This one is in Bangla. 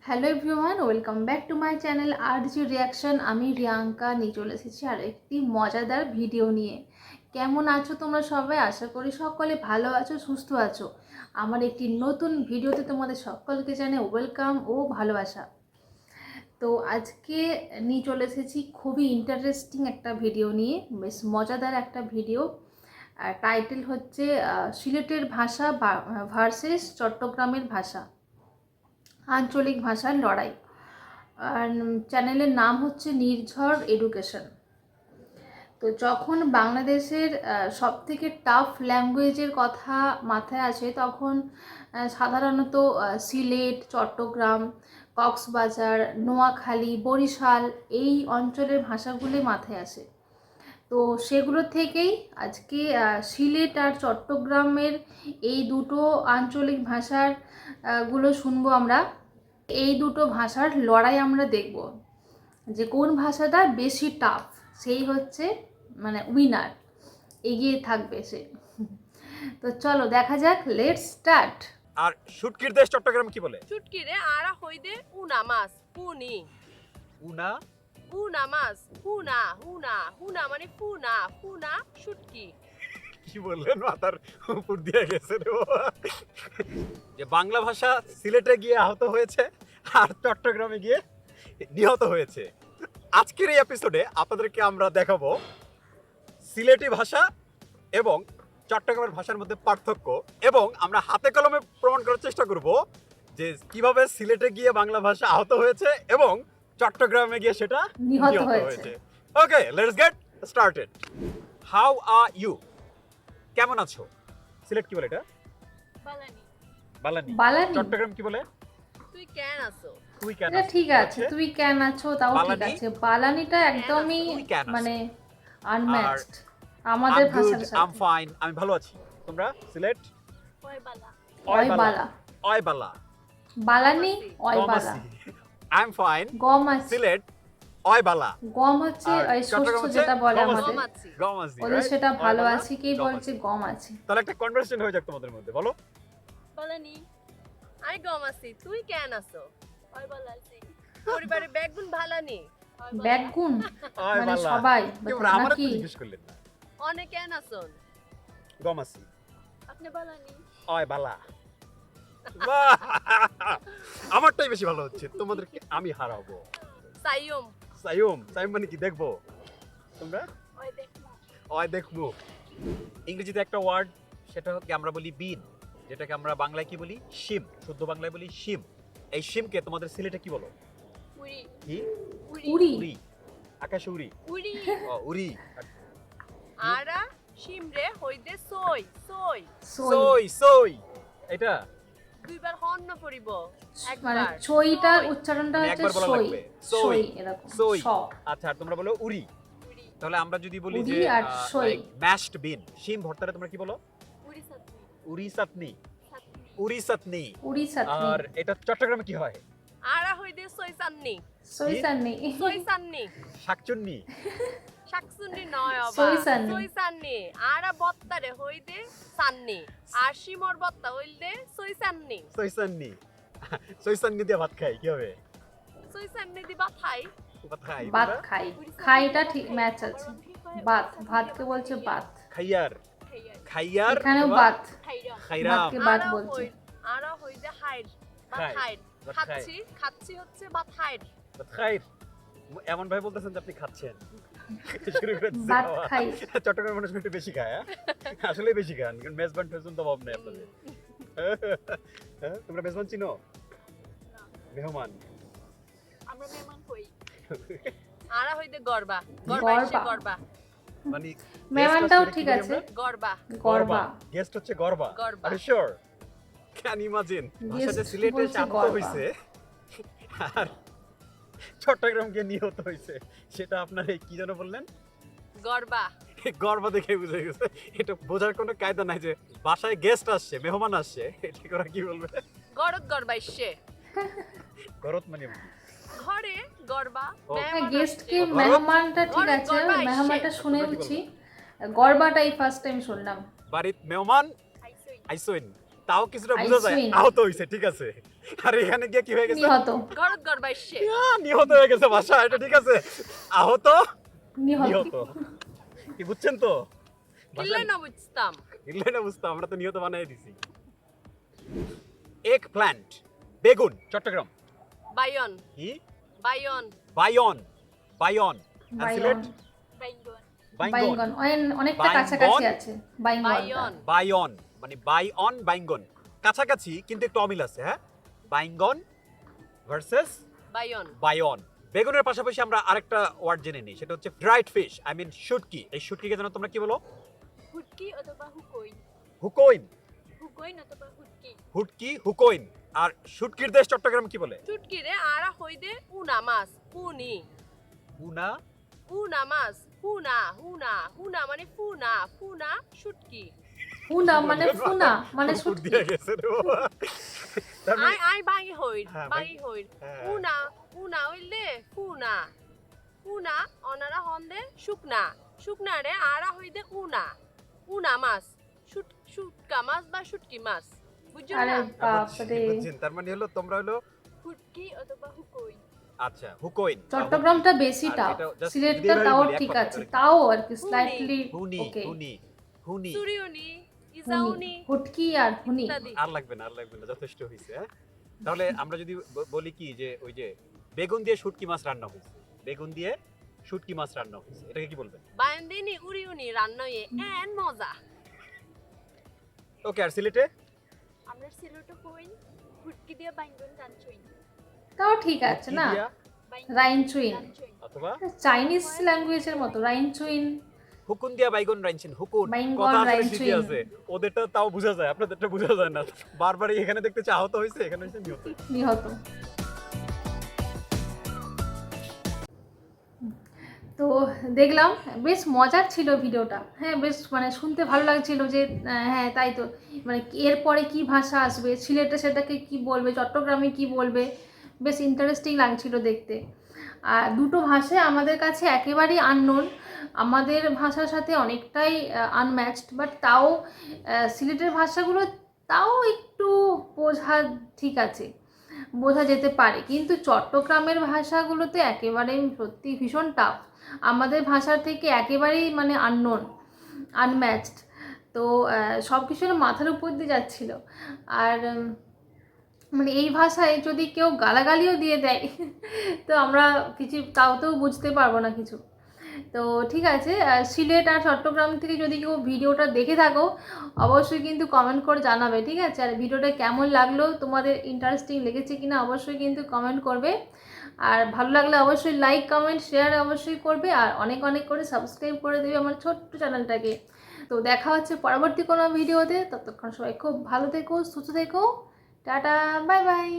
Hello everyone, welcome back to my channel RG reaction. আমি রিয়াঙ্কা নিয়ে চলে এসেছি আর একটি মজাদার ভিডিও নিয়ে। কেমন আছো তোমরা সবাই? আশা করি সকলে ভালো আছো, সুস্থ আছো। আমার একটি নতুন ভিডিওতে তোমাদের সকলকে জানাই ওয়েলকাম ও ভালোবাসা। তো আজকে নিয়ে চলে এসেছি খুবই ইন্টারেস্টিং একটা ভিডিও নিয়ে, বেশ মজাদার একটা ভিডিও। টাইটেল হচ্ছে সিলেটের ভাষা ভার্সেস চট্টগ্রামের ভাষা, আঞ্চলিক ভাষার লড়াই। আর চ্যানেলের নাম হচ্ছে নির্ঝর এডুকেশন। তো যখন বাংলাদেশের সবথেকে টাফ ল্যাঙ্গুয়েজের কথা মাথায় আসে তখন সাধারণত সিলেট, চট্টগ্রাম, কক্সবাজার, নোয়াখালী, বরিশাল এই অঞ্চলের ভাষাগুলি মাথায় আসে। তো সেগুলো থেকেই আজকে সিলেট আর চট্টগ্রামের এই দুটো আঞ্চলিক ভাষার গুলো শুনবো আমরা। এই দুটো ভাষার লড়াই আমরা দেখব, যে কোন ভাষাটা বেশি টাফ, সেই হচ্ছে মানে উইনার, এগিয়ে থাকবে সে। তো চলো দেখা যাক, লেটস স্টার্ট। আর শুটকির দেশ চট্টগ্রাম কি বলে? শুটকি রে আরা হইদে উনা মাছ পুনি উনা উনা মাছ হুনা হুনা হুনা মানে ফুনা ফুনা শুটকি। কি বললেন? মাথার উপর দিয়ে গেছে রে বাবা। যে বাংলা ভাষা সিলেটে গিয়ে আহত হয়েছে আর চট্টগ্রামে গিয়ে নিহত হয়েছে। আজকের এই এপিসোডে আপনাদেরকে আমরা দেখাবো সিলেটি ভাষা এবং চট্টগ্রামের ভাষার মধ্যে পার্থক্য, এবং আমরা হাতে কলমে প্রমাণ করার চেষ্টা করব যে কিভাবে সিলেটে গিয়ে বাংলা ভাষা আহত হয়েছে এবং চট্টগ্রামে গিয়ে সেটা নিহত নিহত হয়েছে। হয়েছে। Okay, let's get started. How are you? কেমন আছো? সিলেট কি বলে এটা? বালানি বালানি। বালানি। চট্টগ্রাম কি বলে? তুই কেন আছো? তুই কেন এটা আছো? ঠিক আছে, তুই কেন আছো তাও ঠিক বালানি? আছে। বালানিটা একদমই তুই কেন আছো? মানে আনম্যাচড আমাদের I'm ভাষার good, I'm সাথে। fine, আমি ভালো আছি। তোমরা? সিলেট? ওই বালা অয় বালা। অয় বালা। বালানি, অয় বালা। I'm fine. গম আছে। সিলেট অয় বালা। গম হচ্ছে আর ওই চট্টগ্রাম শস্য হচ্ছে যেটা বলে গম আছে। আমাদের, গম আছে গম আছে, ওদের right? সেটা অয় ভালো বালা, আছে, কে গম বলছে আছে। গম আছে। তাহলে একটা কনভারসেশন হয়ে যাক তোমাদের মধ্যে, বলো। বালানি আই গম আছি তুই কেন আছো? ওই বালা আছি পরিবারে বেগুন ভালানি ব্যাগুন অয় মানে বালা। সবাই কেউ আমারে তো নাকি? জিজ্ঞেস করলেন না। অনেক কেন আছেন গম আছি, আপনি বালানি অয় বালা। বাহ! আমারটাই বেশি ভালো হচ্ছে, তোমাদেরকে আমি হারাবো। সাইয়ম সাইয়ুম, সাইয়ুম মানে কি দেখবো? তোমরা? ওই দেখমু অয় দেখবো। ইংরেজিতে একটা ওয়ার্ড, সেটা হচ্ছে আমরা বলি বিন, যেটাকে আমরা বাংলায় কি বলি? শিম। শুদ্ধ বাংলায় বলি শিম। এই শিমকে তোমাদের সিলেটে কি বলো? উড়ি কি? উড়ি। উড়ি। আকাশে উড়ি। উড়ি ও, উড়ি। আরা শিমরে হইদে সই সই সই সই, সই। এটা দুইবার হর্ন পড়িব মানে একবার ছইটার সই, উচ্চারণটা মানে হচ্ছে একবার বলা সই। লাগবে। সই এরকম সই। স। আচ্ছা, আর তোমরা বলো উড়ি। উড়ি তাহলে আমরা যদি বলি উড়ি যে আর সই। ম্যাশড বিন, শিম ভর্তাটা তোমরা কি বলো? উড়ি সাতনি উড়ি সাতনি। সাতনি উড়ি সাতনি। উড়ি সাতনি। আর এটা চট্টগ্রামে কি হয়? আরা হইদে সই সান্নি সই সান্নি। সই সান্নি শাকচুন্নি। শাকসুন্নি নয় অবা সই সান্নি। সই সান্নি আরা বত্তারে হইদে সান্নি আর শিমর বত্তা হইলদে সই সান্নি সইসান্নি। সইসান্নি দিয়ে ভাত খাই, কি হবে? সই সান্নি দিবা থাই ভাত খাই। ভাত তোমরা? খাই। খাইটা ঠিক ম্যাচ আছে। ভাত, ভাতকে বলছে ভাত। খাইয়ার। খাইয়ার। এখানেও অথবা ভাত। খাইরাম। ভাতকে ভাত বলছে। আরা হইদে হাইর বা খাই, খাইর বা খাচ্ছি খাচ্ছি হচ্ছে বা হাইর ভাত খাইর। এমন ভাবে বলতেছেন যে আপনি খাচ্ছেন। শুরু করে দিছে ভাত খাওয়া। খাই। চট্টগ্রামের মানুষ একটু বেশি খায়, হ্যাঁ? আসলেই বেশি খান, কারণ মেজবান টেজবান তো অভাব নেই আপনাদের। হ্যাঁ, তোমরা মেজবান চিনো? মেহমান। আমরা মেহমান কই আরা হইদে গরবা গরবা। গরবা এসে গরবা মানে মেহমানটাও guest ঠিক কি বলি আছে। আমরা? গরবা গরবা। গেস্ট হচ্ছে গরবা। গরবা। আর শিওর? ক্যান ইমাজিন ভাষা যে Guest সিলেটে বলছে শান্ত গরবা। হইছে আর চট্টগ্রামকে নিহত হইছে, সেটা আপনার এই কি যেন বললেন? গরবা গর্ব দেখে বুঝে গেছে। এটা বোঝার কোনো কায়দা নাই যে বাসায় গেস্ট আসছে, মেহমান আসছে, এটা করা কি বলবে? গরদ গরবা এসে গরত মানে ঘরে গরবা ও। মেহমান গেস্টকে আসছে। মেহমানটা ঠিক গরদ আছে, গরবা এসে। মেহমানটা তোমরা কি শুনেওছি। বলবে? গরবাটাই ফার্স্ট টাইম শুনলাম। বাড়িত মেহমান আইসই। আইসইন। তাও কিছুটা I বোঝা যায় swing. আহত হইছে, ঠিক আছে। আর এখানে গিয়ে কি হয়ে গেছে? নিহত গরদ গর বাইশে নিহত হয়ে গেছে ভাষা, এটা ঠিক আছে। আহত নিহত নিহত, কি বুঝছেন তো? কিল্লে না বুঝতাম। ইল্লে না বুঝতাম, আমরা তো নিহত বানাই দিছি। এগ প্ল্যান্ট, বেগুন, চট্টগ্রাম বায়ন কি? বায়ন বায়ন, বায়ন। আর সিলেট বাইঙ্গন বাইঙ্গন, বাইঙ্গন অনেকটা বাইঙ্গন। কাছাকাছি আছে বাইঙ্গন বায়ন বায়ন মানে বাইঅন বাইঙ্গন, কাছাকাছি কিন্তু একটু অমিল আছে। হ্যাঁ, বাইঙ্গন ভার্সেস বায়ন বায়ন। বেগুনের পাশাপাশি আমরা আরেকটা ওয়ার্ড জেনে নিই, সেটা হচ্ছে ড্রাইড ফিশ, আই মিন শুটকি। এই শুটকিকে জানো তোমরা কি বলো? হুটকি অথবা হুকোইন হুকোইন, হুকোইন অথবা হুটকি হুটকি, হুকোইন। আর শুটকির দেশ চট্টগ্রাম কি বলে? চুটকি রে আরা হইদে উনা মাছ হুনি উনা, উনা মাছ হুনা হুনা হুনা মানে ফুনা ফুনা শুটকি ফুনা মানে ফুনা মানে উপর শুটকি দিয়ে গেছে রে বাবা। তার মানে- আই আই বাঙি হইর হ্যাঁ, বাঙি হইর হ্যাঁ। উনা উনা হইলে ফুনা ফুনা অনারা হন্দে শুকনা শুকনা রে আরা হইদে উনা উনা মাছ শুটকা মাছ বা শুটকি মাছ বুঝছো আরে না বাপরে বুঝছেন? তার মানে হলো তোমরা হলো হুটকি অথবা হুকোইন আচ্ছা হুকোইন। চট্টগ্রামটা বেশি আর টাফ, এটা just সিলেটটা যদি এভাবে তাও বলি, এক ঠিক কথায় আছে, করে। তাও আর কি স্লাইটলি হুনি, ওকে। হুনি, হুনি। সুরিউনি হুনি, ইজাউনি হুটকি আর হুনি। ইত্যাদি আর লাগবে না, আর লাগবে না, যথেষ্ট হয়েছে। হ্যাঁ, তাহলে আমরা যদি বলি কি যে ওই যে বেগুন দিয়ে শুটকি মাছ রান্না হয়েছে, বেগুন দিয়ে শুটকি মাছ রান্না হয়েছে, এটাকে কি বলবেন? বায়ন্দিনি উরিউনি রান্নয়ে এন মজা ওকে, আর সিলেটে? আমরা সিলেটে কইন হুটকি দিয়ে বাইঙ্গন রানছুইন তাও ঠিক আছে কি না, দিয়া? রাইনচুইন অথবা চাইনিজ ল্যাঙ্গুয়েজের মতো রাইনচুইন হুকুন দিয়া বাইগুন রাইনছেন, হুকুন। বাইঙ্গন কথা আসলে রাইনচুইন। ঠিকই আছে, ওদেরটা তাও বোঝা যায়, আপনাদেরটা বোঝা যায় না। বারবার এখানে দেখতে চাহত হয়েছে, এখানে হয়েছে নিহত। নিহত। তো দেখলাম বেশ মজার ছিল ভিডিওটা, হ্যাঁ বেশ মানে শুনতে ভালো লাগছিল যে হ্যাঁ তাই তো, মানে এরপরে কি ভাষা আসবে, সিলেটে সেটাকে কি বলবে, চট্টগ্রামে কি বলবে, বেশ ইন্টারেস্টিং লাগছিল দেখতে। আর দুটো ভাষা আমাদের কাছে একেবারেই আননোন, আমাদের ভাষার সাথে অনেকটাই আনম্যাচড, বাট তাও সিলেটের ভাষাগুলো তাও একটু বোঝা ঠিক আছে, বোঝা যেতে পারে, কিন্তু চট্টগ্রামের ভাষাগুলোতে একেবারেই সত্যি ভীষণ টাফ, আমাদের ভাষার থেকে একেবারেই মানে আননোন, আনম্যাচড। তো সব কিছু মাথার উপর দিয়ে যাচ্ছিল। আর মানে এই ভাষায় যদি কেউ গালাগালিও দিয়ে দেয় তো আমরা কিছু তাও তো বুঝতে পারবো না কিছু। তো ঠিক আছে, সিলেট আর চট্টগ্রাম থেকে যদি কেউ ভিডিওটা দেখে থাকো অবশ্যই কিন্তু কমেন্ট করে জানাবে, ঠিক আছে? আর ভিডিওটা কেমন লাগলো, তোমাদের ইন্টারেস্টিং লেগেছে কিনা অবশ্যই কিন্তু কমেন্ট করবে, আর ভালো লাগলে অবশ্যই লাইক কমেন্ট শেয়ার অবশ্যই করবে, আর অনেক অনেক করে সাবস্ক্রাইব করে দেবে আমার ছোট্ট চ্যানেলটাকে। তো দেখা হচ্ছে পরবর্তী কোনো ভিডিওতে, ততক্ষণ সবাই খুব ভালো থেকো, সুস্থ থেকো, টাটা, বাই বাই।